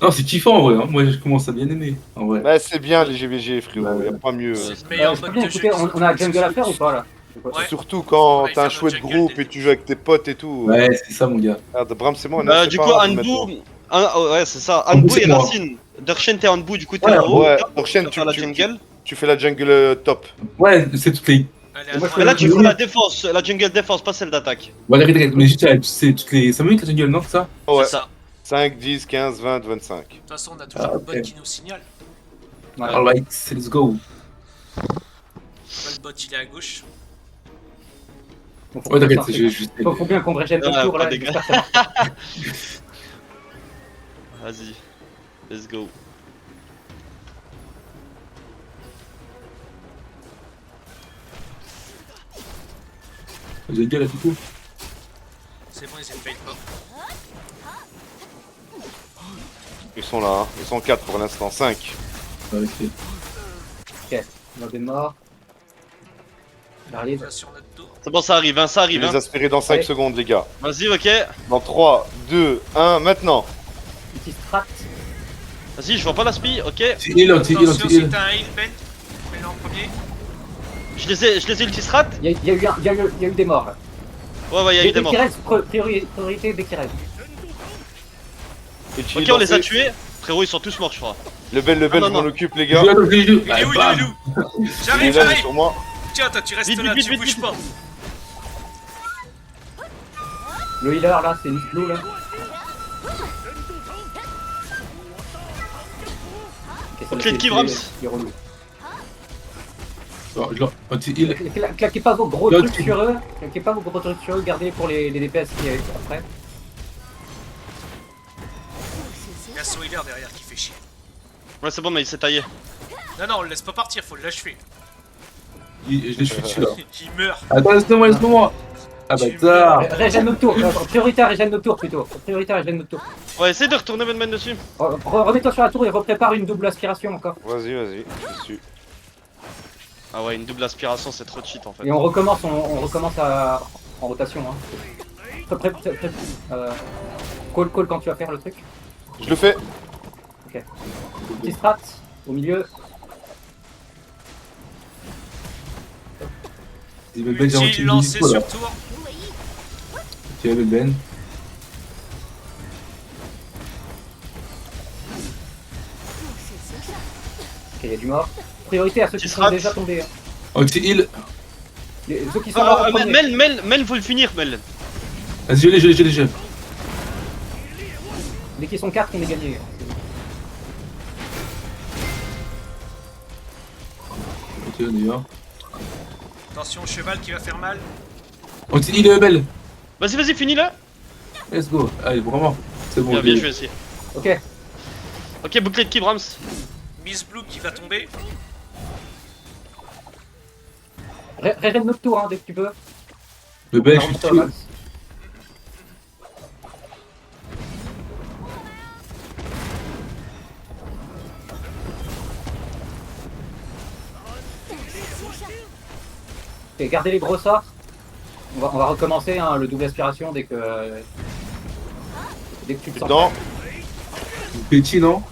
Non, c'est kiffant en vrai, hein. Moi je commence à bien aimer en vrai. Ouais, c'est bien les GVG, frérot, Ouais. y'a pas mieux. C'est le meilleur Je peux mode bien de jeu. écouter, on a jungle à faire ou pas là? Ouais. Surtout quand Ouais, t'as un faire chouette notre jungle groupe dès et tu joues avec tes potes et tout. Ouais, c'est ça mon gars. Regarde, Bram, c'est moi, on est Du coup, inséparables maintenant. Anbu. Ouais, c'est ça. Anbu, Anbu c'est et moi. Racine. Darchen, t'es Anbu, du coup, t'es Ouais, en haut. Ouais, Top, Darchen, tu vas faire la jungle. tu fais la jungle top. Ouais, c'est toutes les. Allez, Et moi, à je Et droite. là, tu feras la défense, la jungle défense, pas celle d'attaque. Ouais, arrête, mais juste, c'est toutes les 5 minutes la jungle, non, c'est ça? Ouais, C'est ça. 5, 10, 15, 20, 25. De toute façon, on a toujours Ah, le bot ok. qui nous signale. Ouais. Alright, let's go. Là, le bot il est à gauche. Bon, faut Ouais, qu'on t'inquiète, sorte, je juste. faut bien qu'on régène Ouais, le tour pas là. des j'espère que ça marche. Vas-y. Let's go. J'ai dit là du coup. C'est bon, ils effacent pas. Ils sont là, hein. Ils sont 4 pour l'instant, 5. Ouais, ok. Ok, on a des morts. J'arrive. Là, sur notre tour. C'est bon, ça arrive, hein, ça Je arrive. vais les Hein. aspirer dans 5 Allez. secondes, les gars. Vas-y, ok. Dans 3, 2, 1, maintenant. Petit strat. Vas-y, je vois pas la spie, ok. C'est heal, c'est heal, Attention, c'est si heal. t'as un heal, Ben, mets-le en premier. Je les ai ultistrat. Il y a eu des morts là. Ouais, il y a eu des Dès morts. qu'il reste, priorité dès qu'il reste. Et tu Ok, es on les a lancé. tués. Frérot, ils sont tous morts, je crois. Le bel, non, je m'en non. occupe, les Je gars. joue, attends, je joue. Il est où, il est où, il est où Il est J'arrive, là, il est j'arrive. sur moi. Tiens, toi, tu restes Vite, là, vite, tu vite, bouges vite. pas. Le healer là, c'est Miss Blue là. Ok, le Kivrams. Il est relou. Je leur anti-heal. Claquez pas vos gros L'autre, trucs sur eux. Claquez pas vos gros trucs sur eux. Gardez-les pour les DPS qui arrivent après. Il y a son healer derrière qui fait chier. Ouais, c'est bon, mais il s'est taillé. Non, non, on le laisse pas partir, faut l'achever. Je les shoot dessus là. Il meurt. Attends, laisse-moi. Ah bâtard. Régène notre tour. Prioritaire, régène notre tour plutôt. Prioritaire, régène notre tour. Ouais, essaye de retourner Ben dessus. Remets-toi sur la tour et reprépare une double aspiration encore. Vas-y, vas-y, je suis. Ah ouais, une double aspiration, c'est trop cheat en fait. Et on recommence en rotation. Hein. Call quand tu vas faire le truc. Je le fais. Petit strat au milieu. Il veut Ben, j'ai Ulti lancé anti-heal. sur tour. Ok, le Ben. Ok, il y a du mort. Priorité à ceux qui Petit sont strat. déjà tombés. Hein. Anti-heal. Ceux qui sont morts en premier. Mel, faut le finir, Mel. Vas-y, je l'ai. Dès qu'ils sont 4, on est gagné. Ok, on y va. Attention, cheval qui va faire mal. Anti-heal, Belle. Vas-y, finis-le. Let's go. Allez, vraiment. C'est bon. Bien, je vais essayer. Ok. Ok, bouclier de Kibrams. Miss Blue qui va tomber. Régène notre tour hein, dès que tu peux. Le Ben, je suis Arme-toi, dessus. Max. Ok, gardez les gros sorts. On va recommencer hein, le double aspiration dès que tu te sens. Dans, Petit, non?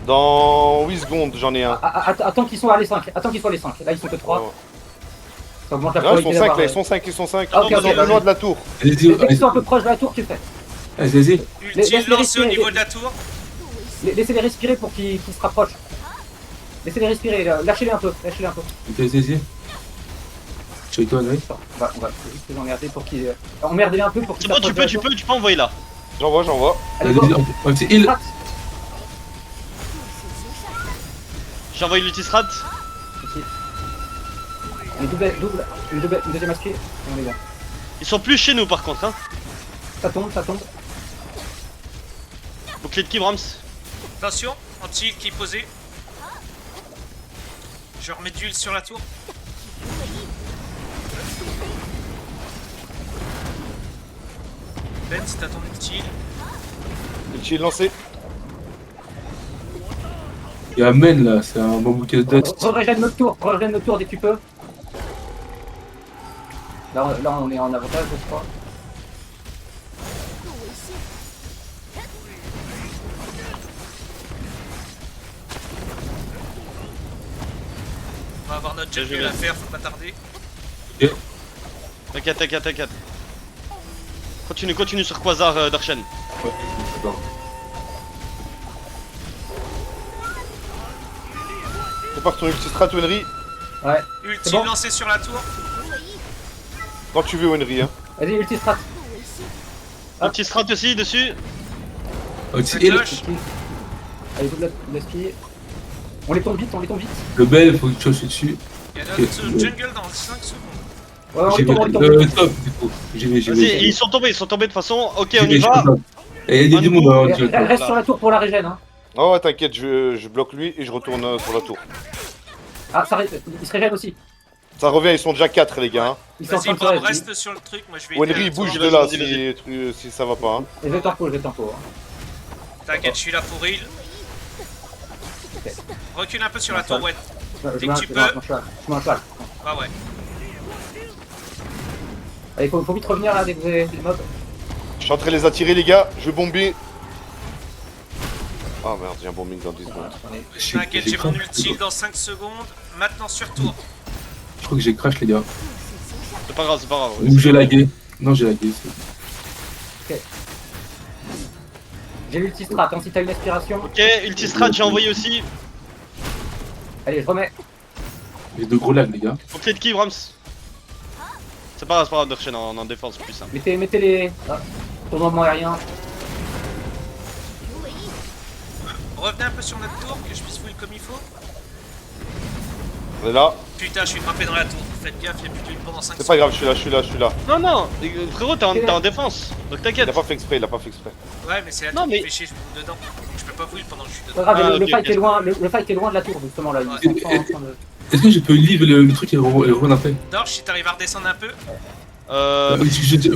dans 8 secondes, j'en ai un. Attends qu'ils soient à les 5. Attends qu'ils soient les 5. Là ils sont que 3. Ouais. Ça augmente la Non, ils sont probabilité 5 d'avoir, là, ils sont 5. Ah, ok, Ils sont ok, plus loin de la tour. Allez-y, Dès qu'ils allez-y. sont un peu proches de la tour, tu fais. Vas-y. Ulti Laisse-les lancé au respirer, niveau de la tour. Laissez-les respirer pour qu'ils se rapprochent. Laissez-les respirer, lâchez-les un peu. Ok, vas-y. Je suis toi, oui. Attends, on va juste les emmerder pour qu'ils. Emmerdez-les un peu pour qu'ils C'est bon, s'approchent de la tour. tu peux envoyer là. J'envoie. Allez, go. Vas-y, anti-heal. Strat. J'ai envoyé l'ultistrat. Ici. Une deuxième aspect. On est bien. Ils sont plus chez nous par contre, hein. Ça tombe. Bouclier de Kibrams. Attention, anti-heal qui est posé. Je remets d'huile sur la tour. Ben, si t'as ton ulti, Ulti est lancé. Il y a Men là, c'est un bon bouquet de dust. Régène notre tour dès que tu peux. Là on est en avantage, je crois. avoir notre Je jungle vais. à faire, faut pas tarder. T'inquiète. Continue sur Quasar Darshan. Ouais, attends. C'est parti ton ulti strat Wenry. Ouais. Ulti C'est bon. lancé sur la tour. Quand tu veux Wenry hein. Vas-y, ulti strat. Un petit strat aussi dessus. Ulti La heal. cloche. Allez, double skill. On les tombe vite. Le bel, faut que tu sois dessus. Il y a Ok. notre jungle dans 5 secondes. Ouais, on J'y les vais. tombe, on les tombe. Top, du coup. J'y vais. Vas-y, ils sont tombés de toute façon. Ok, J'y on vais, y va. Et il y a du monde Et dans le Reste sur la tour pour la régène. Hein. Oh ouais t'inquiète, je bloque lui et je retourne sur la tour. Ah, il se régène aussi. Ça revient, ils sont déjà 4 les gars. Hein. Ils sont en train Vas-y, de se Bram, régénérer. reste sur le truc. Moi je vais. Wenry aider bouge la de tour. là Vas-y, si ça va pas. Hein. Je vais tempo. Hein. T'inquiète, je suis là pour heal. Ok. Recule un peu sur la tour, ouais. Je Dès mets que un- tu je mets un peux. cheval. Je mets un cheval. Ah ouais. Allez, faut vite revenir là dès que vous avez des mobs. Je suis en train de les attirer les gars, je vais bomber. Ah merde, j'ai un bombing dans 10 secondes. T'inquiète, j'ai mon ulti dans 5 secondes. Maintenant sur tour. Je crois que j'ai crash, les gars. C'est pas grave. Ou j'ai lagué. Non, j'ai lagué. J'ai l'ulti strat, hein, si t'as une aspiration. Ok, ulti strat, j'ai envoyé aussi. Allez, je remets. J'ai de gros lags, les gars. Faut clé de qui, Brahms? C'est pas grave, Darshan en défense, plus simple. Mettez les. Ah, tournement aérien. Revenez un peu sur notre tour, que je puisse fouiller comme il faut. On est là, Putain, je suis grimpé dans la tour. Faites gaffe, il y a plus de heal pendant 5 c'est secondes. pas grave, je suis là. Non, frérot, t'es en défense. Donc Il t'inquiète. a pas fait exprès, Ouais, mais c'est la Non, tour qui mais- fait chier, je me mets dedans. Je peux pas fouiller pendant que je suis Pas dedans. grave, Ah, le ok, fight ok. est loin. Le fight est loin de la tour justement là. Ils sont en train de. Est-ce que je peux leave le truc et revenir après? Dorch, si t'arrives à redescendre un peu.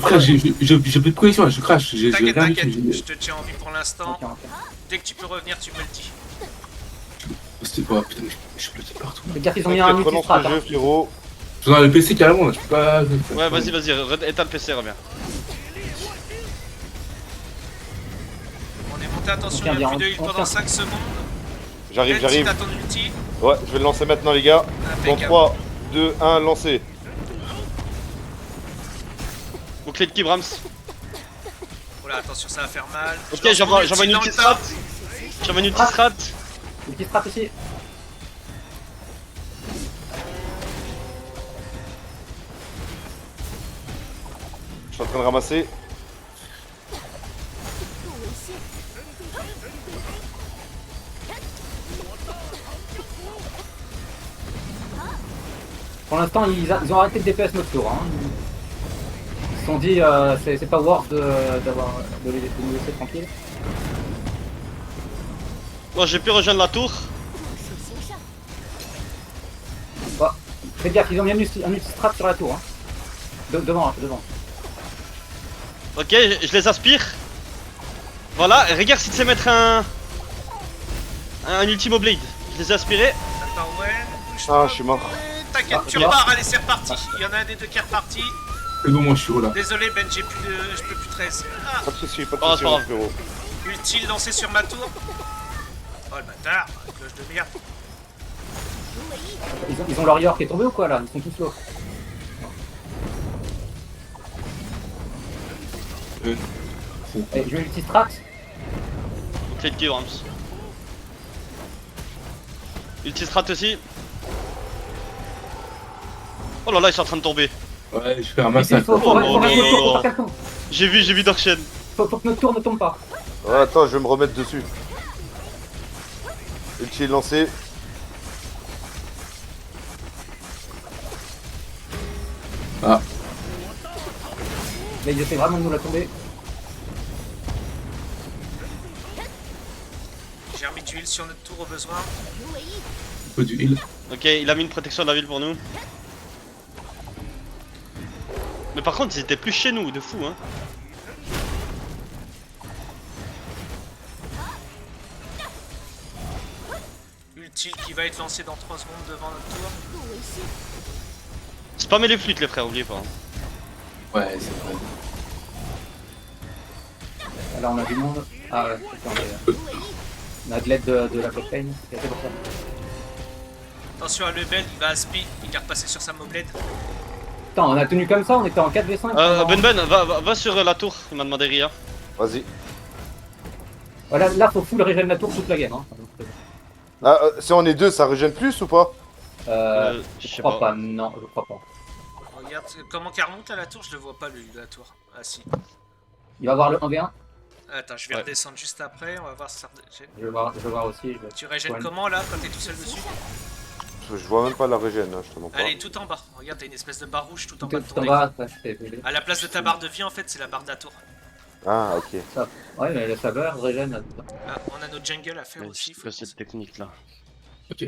Frère, j'ai plus de connexion là, je crash. J'ai T'inquiète, rien du t'inquiète, tout. je te tiens en vie pour l'instant. Ok. Dès que tu peux revenir, tu me le dis. C'était pas. Putain, mais je suis bloqué partout. Les gars, ils ont mis un T'inquiète, ulti relance strat. le jeu Hein. frérot. Je suis dans le PC carrément là, je peux pas. Ouais, vas-y, éteins le PC, reviens. On est monté, attention, On il y a tient plus de bien, heal on pendant tient. 5 secondes. J'arrive. Si t'as ton ulti, Ouais, je vais le lancer maintenant les gars. Dans impeccable. 3, 2, 1, lancez. Faut clé de qui, Brahms? Voilà, attention, ça va faire mal. Ok, Je lance j'envoie mon une dans ulti le strat. tas. J'envoie une ulti strat. Ulti strat aussi. Je suis en train de ramasser. Pour l'instant, ils ont arrêté de DPS notre tour. Hein. Ils se sont dit, c'est pas worth de nous laisser tranquille. Bon, j'ai pu rejoindre la tour. Faites gaffe, ils ont mis un ulti strat sur la tour. Hein. Devant. Ok, je les aspire. Voilà, regarde si tu sais mettre un Ultimo Blade. Je les ai aspirés. Attends, ouais. Ah, je suis mort. T'inquiète, tu merde. repars, allez, c'est reparti. Il y en a un des deux qui est reparti. C'est bon, moi je suis là. Désolé, Ben, je peux plus 13. Ah, Pas de soucis, Oh, c'est pas grave. frérot. ulti lancé sur ma tour. Oh le bâtard, cloche de merde. Ils ont leur York qui est tombé ou quoi là? Ils sont tous low. Allez, je mets l'ulti strat. Clé de qui, Brahms? Ulti strat aussi. Oh là là, ils sont en train de tomber. Ouais, je fais un Il massacre. faut Oh, rester oh, autour, oh, faut oh. faire quelqu'un. J'ai vu Darshan. Faut que notre tour ne tombe pas. Ouais, attends, je vais me remettre dessus. Ulti est lancé. Ah, Mais ils essaient vraiment de nous la tomber. J'ai remis du heal sur notre tour au besoin. un peu du heal. Ok, il a mis une protection de la ville pour nous. Mais par contre, ils étaient plus chez nous, de fou, hein. Ulti qui va être lancé dans 3 secondes devant notre tour. Spammez les flûtes, les frères, oubliez pas. Hein. Ouais, c'est vrai. Là on a du monde. Ah ouais, on a de l'aide de la Coctane. C'est pour ça. Attention à Lebel, il va à spi, il est repassé sur sa moblade. Putain, on a tenu comme ça, on était en 4v5. Va sur la tour, il m'a demandé Ria. Vas-y. Voilà, là, faut full régène la tour toute la game. Hein. Ah, si on est deux, ça régène plus ou pas? Je sais crois pas, non, je crois pas. Regarde comment qu'elle remonte à la tour, je le vois pas lui, la tour. Ah si. Il va voir le 1v1. Attends, je vais redescendre juste après, on va voir si ça redégène. Je vais voir aussi. Tu régènes comment là, quand t'es tout seul dessus? Je vois même pas la régène, hein, je te mens pas. Elle est tout en bas. Regarde, t'as une espèce de barre rouge tout en Tout bas de est ton en écran. bas, ça, c'est- À la place de ta barre de vie, en fait, c'est la barre de la tour. Ah, ok. ça. Ouais, mais le saber régène là. Ah, on a notre jungle à faire aussi. C'est pas cette technique là. Ok.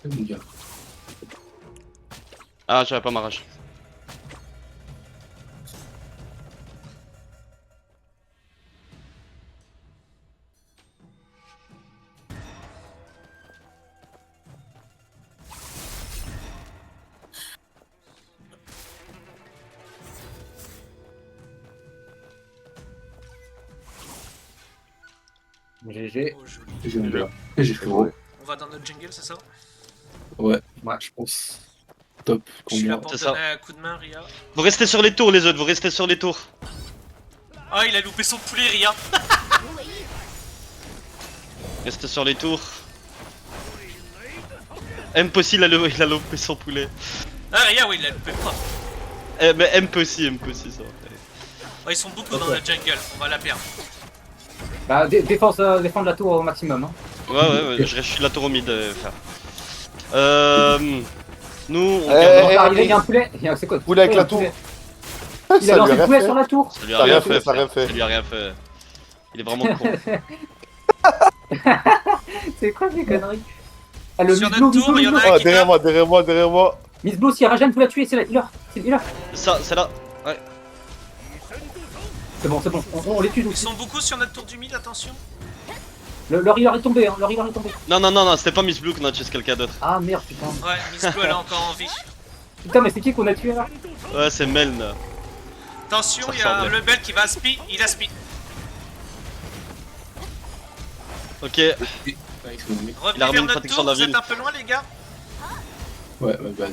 Mon gars. Ah, j'avais pas ma rage. GG. Oh, joli. J'ai mon gars. Et j'ai fait gros. On va dans notre jungle, c'est ça? Ouais, Ouais. je pense. Top. Je suis là Combat. pour te C'est ça. donner un coup de main, Ria. Vous restez sur les tours les autres, vous restez sur les tours. Ah, il a loupé son poulet, Ria. Restez sur les tours. Impossible, il a loupé son poulet. Ah, Ria, oui, il a loupé pas. Mais MP aussi ça. Oh, ils sont beaucoup dans notre jungle, on va la perdre. Bah, défendre la tour au maximum. Hein. Ouais, je suis la tour au mid, frère. Nous, on Alors, il y a un poulet. C'est quoi? Poulet avec la poulet. tour. Il a lancé le poulet sur la tour. Ça lui Ça a a rien rien fait, fait, ça a rien frère. fait. Ça lui a rien fait. Il est vraiment con. C'est quoi ces conneries? Ah, le Sur Miss Blue, notre tour, il y en a Oh, un qui derrière tape. moi, derrière moi. Miss Blue, si Rajan, faut la tuer, c'est la healer. C'est le healer. Ça, c'est là. Ouais. C'est bon, on les tue Ils tous. sont beaucoup sur notre tour du mid, attention. Leur healer est tombé, hein. Leur healer est tombé. Non, c'était pas Miss Blue qu'on a tué, c'est quelqu'un d'autre. Ah merde, putain. Ouais, Miss Blue, elle est encore en vie. Putain, mais c'est qui qu'on a tué là? Ouais, c'est Meln. Attention, Ça il y a ressemblait. Lebel qui va spi, il a spi. Ok, Ouais, c'est bon, mec. Il a Revenez remis vers une notre protection tour, de la vous êtes ville. un peu loin, les gars. Ouais, bah.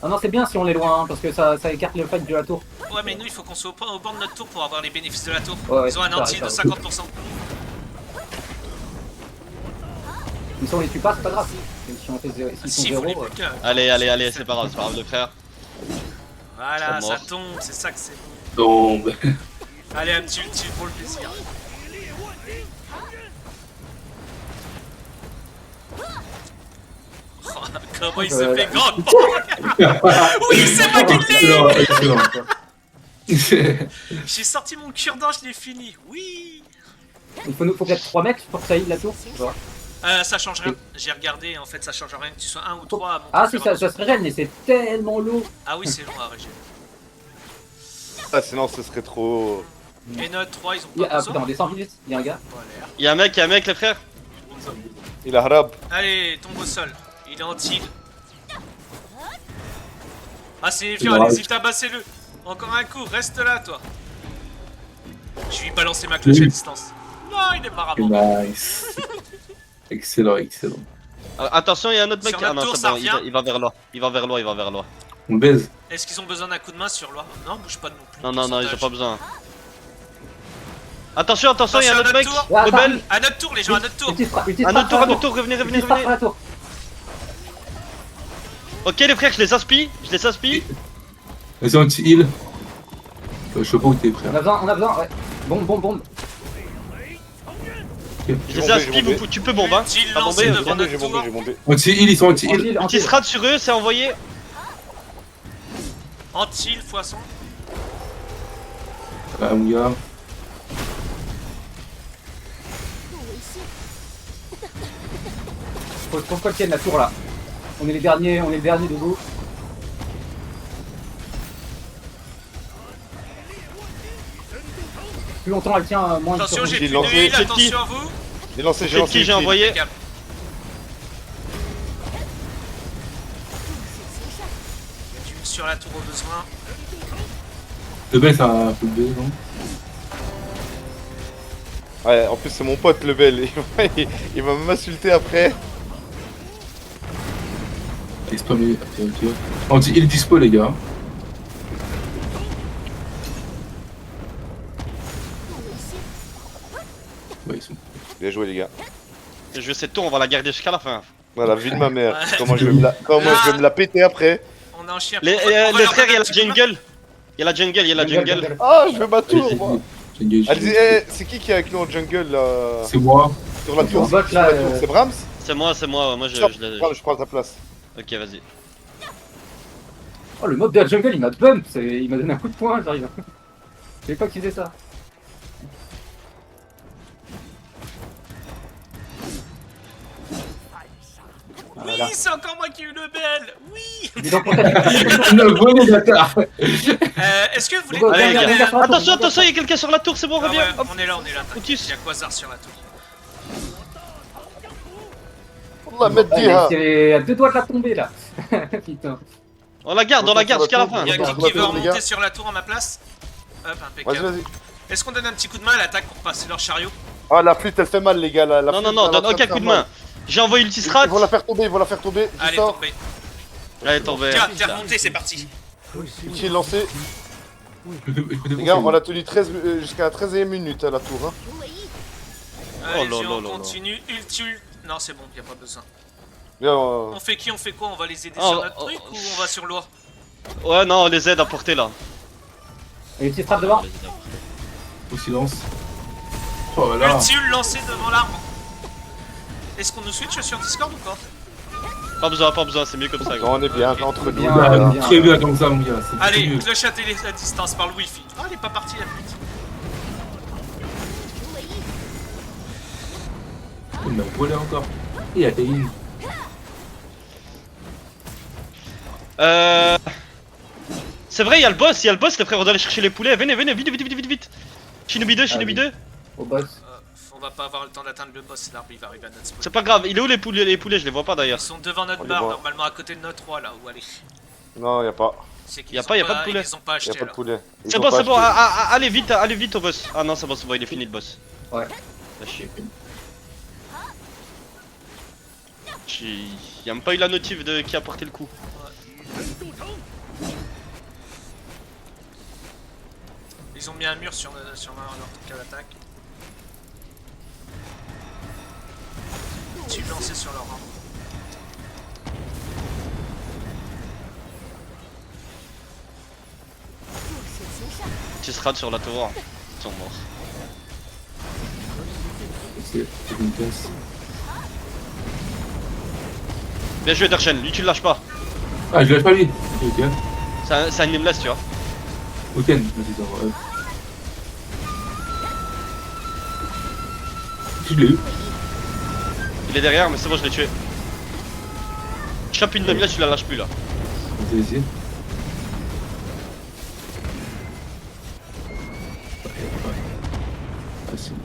Ah non, c'est bien si on est loin, hein, parce que ça écarte le fight de la tour. Ouais, mais nous, il faut qu'on soit au bord de notre tour pour avoir les bénéfices de la tour. Ouais, Ils ont un ça, anti ça de va. 50%. Mais si on les tue pas, c'est pas grave. Si on fait s'ils sont Si, vous les 0, plus qu'un. allez, c'est pas grave, le frère. Voilà, Ils sont ça morts. tombe, c'est ça que c'est. Tombe. Allez, un petit ultime pour le plaisir. Oh, comment il se fait grand. Oui, c'est moi qui l'ai. Excellent, excellent. J'ai sorti mon cure-dent, je l'ai fini. Oui. il faut peut-être 3 mecs pour que ça heal la tour. Tu vois. Ça change rien. J'ai regardé, en fait, ça change rien que tu sois 1 ou 3 à monter Ah au si, fur et à ça se régène, mais c'est tellement lourd. Ah oui, c'est long à régénérer. Ah, sinon, ce serait trop. Et notre 3, ils ont Il y a, pas ah, besoin. putain, on descend vite, il y a un gars. Voilà. Y'a un mec, les frères. Il a harab. Allez, tombe au sol. Il est en tilt. Ah, c'est C'est vieux, grave. allez-y, tabassez-le. Encore un coup, reste là, toi. Je lui ai balancé ma cloche à Oui. distance. Non, il est marrant. Nice. Excellent, excellent. Attention, y'a un autre mec. Sur notre Ah non, tour, c'est ça bon, revient. il va vers là. Il va vers là. On baise. Est-ce qu'ils ont besoin d'un coup de main sur loi? Non, bouge pas non plus. Non, ils ont Pourcentage. pas besoin. Attention, y'a un autre mec. tour. Ah, Rebelle. À notre tour, les gens, à notre tour. Un autre tour, revenez. la tour. Ok, les frères, je les aspi. Vas-y, anti-heal. Je sais pas où t'es, frère. On a besoin, ouais. Bombe. Je les aspi, tu peux bomber. Hein. Utile T'as lancé bombé, devant notre J'ai tour. bombé. Anti-heal, ils sont anti-heal. Petit strat sur eux, c'est envoyé. Antil, poisson. Ah, mon gars. Faut qu'on tienne la tour là. On est les derniers debout. plus longtemps elle tient, moins Attention, il j'ai J'ai plus lancé- de heal, c'est qui attention à vous. J'ai lancé, j'ai C'est lancé. qui j'ai une envoyé? Impeccable. Tu sur la tour au besoin. Le bel, ça a full B, non? Ouais, en plus c'est mon pote level, il va m'insulter après. Il spammé. Ok. Anti-heal dispo, les gars. Ouais, ils sont. Bien joué les gars. Je vais cette tour, on va la garder jusqu'à la fin. Voilà, vie de ma mère. Ouais. Comment je vais me la péter après. On a un chien. Les, On va leur frères, il y donner a un la petit coup de main. jungle. Il y a la jungle, il y a la jungle. Ah, je veux ma Allez, tour moi. j'ai Allez, eh, c'est qui est avec nous en jungle là C'est moi. sur la tour? En bot, là, Sur la tour, c'est Brahms? C'est moi, moi je l'ai. Je prends ta place. Ok, vas-y. Oh, le mob de la jungle il m'a bump, il m'a donné un coup de poing, j'arrive. Je savais pas qu'il faisait ça. Oui, c'est encore moi qui ai eu le bel. Oui. Dis donc, pourquoi tu- Le volet bâtard. Est-ce que vous voulez... Bon, Allez, regarde, gars. regarde sur la tour, Attention, regarde. attention, il y a quelqu'un sur la tour, c'est bon, Ah reviens. ouais, Hop. on est là, t'inquiète. Focus. Il y a Quasar sur la tour. Allah mettre Ah, dia. c'est à 2 doigts de la tomber là. Putain. On la garde jusqu'à la fin. Il y a Regarde, qui veut regarde, les remonter gars. sur la tour à ma place? Hop, Vas-y, impeccable. vas-y. Est-ce qu'on donne un petit coup de main à l'attaque pour passer leur chariot? Ah, la flûte elle fait mal les gars. La Non, flûte, non, non, elle donne est en train aucun de coup de faire main. mal. J'ai envoyé le T-Strat. Ils vont la faire tomber, ils vont la faire tomber. Je Allez, sors. tombez. Allez, tombé. Tiens, t'es remonté, c'est parti. Utile lancé. Je peux Les gars, on défoncer. l'a tenu 13, jusqu'à la 13e minute à la tour. Hein. Allez, là là on là là. continue. Ulti. Non, c'est bon, y a pas besoin. Bien, On fait qui? On fait quoi? On va les aider Oh, sur notre oh, truc oh. ou on va sur loi? Ouais, non, on les aide à porter là. Et une petite frappe devant. Au silence. Oh là là. Ulti lancé devant l'arbre. Est-ce qu'on nous switch sur Discord ou pas? Pas besoin, c'est mieux comme ça. non, on est bien Ok. entre nous. Bien. là. Bah, bien. très bien comme ça, mon gars. C'est Allez, mieux. cloche à télé à distance par le wifi. Oh, elle est pas partie la pute. Il m'a volé encore. Il a été in. C'est vrai, il y a le boss, les frères, on doit aller chercher les poulets. Venez, vite. Shinobi 2, Shinobi 2. Au boss. On va pas avoir le temps d'atteindre le boss, l'arbre il va arriver à notre spawn. C'est pas grave, il est où les poulets, je les vois pas Ils d'ailleurs. sont devant notre On les barre, voit. normalement à côté de notre roi là où aller. Non, y a pas. C'est qu'ils Y a ont pas de poulet. Ils les ont pas Y a achetés pas de là. poulet. Ils C'est ont bon, pas c'est bon, acheté. allez vite au boss. Ah non, c'est bon, il est fini le boss. Ouais. Bah, chier. Y'a même pas eu la notif de qui a porté le coup. Ils ont mis un mur sur leur truc à l'attaque. Tu lancé sur leur arme. Tu seras sur la tour. Ils sont morts. C'est une casse. Bien joué Dershen, lui tu le lâches pas. Ah, je lâche pas lui. Ok. C'est un nameless, tu vois. Ok, vas-y, ça va. Je l'ai eu. Il est derrière, mais c'est bon, je l'ai tué. Chope une nameless, tu la lâches plus là. On va essayer. Facile.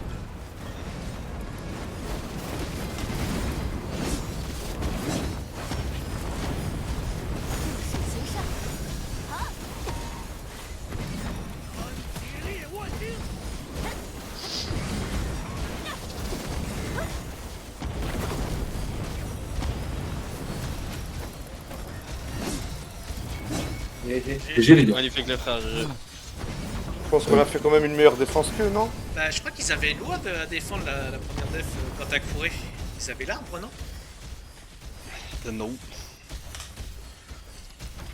GG les gars. Magnifique les frères, GG. Je pense qu'on a fait quand même une meilleure défense qu'eux, non? Bah, je crois qu'ils avaient loi de défendre la première def quand t'as couru. Ils avaient l'arbre, non? Non.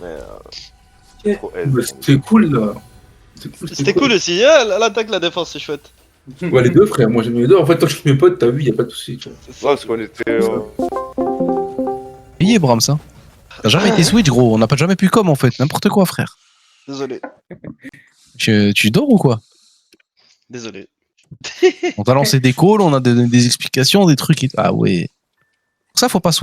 Mais trop aise. Bah, c'était cool là. C'était cool aussi, hein, l'attaque, la défense, c'est chouette. Ouais, les deux frères, moi j'aime les deux. En fait, quand je suis mes potes, t'as vu, y a pas de soucis. Tu vois. Ouais, parce qu'on était. Payé Brahms, hein. T'as jamais été switch, gros. On n'a pas jamais pu en fait. N'importe quoi, frère. Désolé. Tu dors ou quoi? Désolé. On t'a lancé des calls, on a des explications, des trucs. Ah ouais. Pour ça, faut pas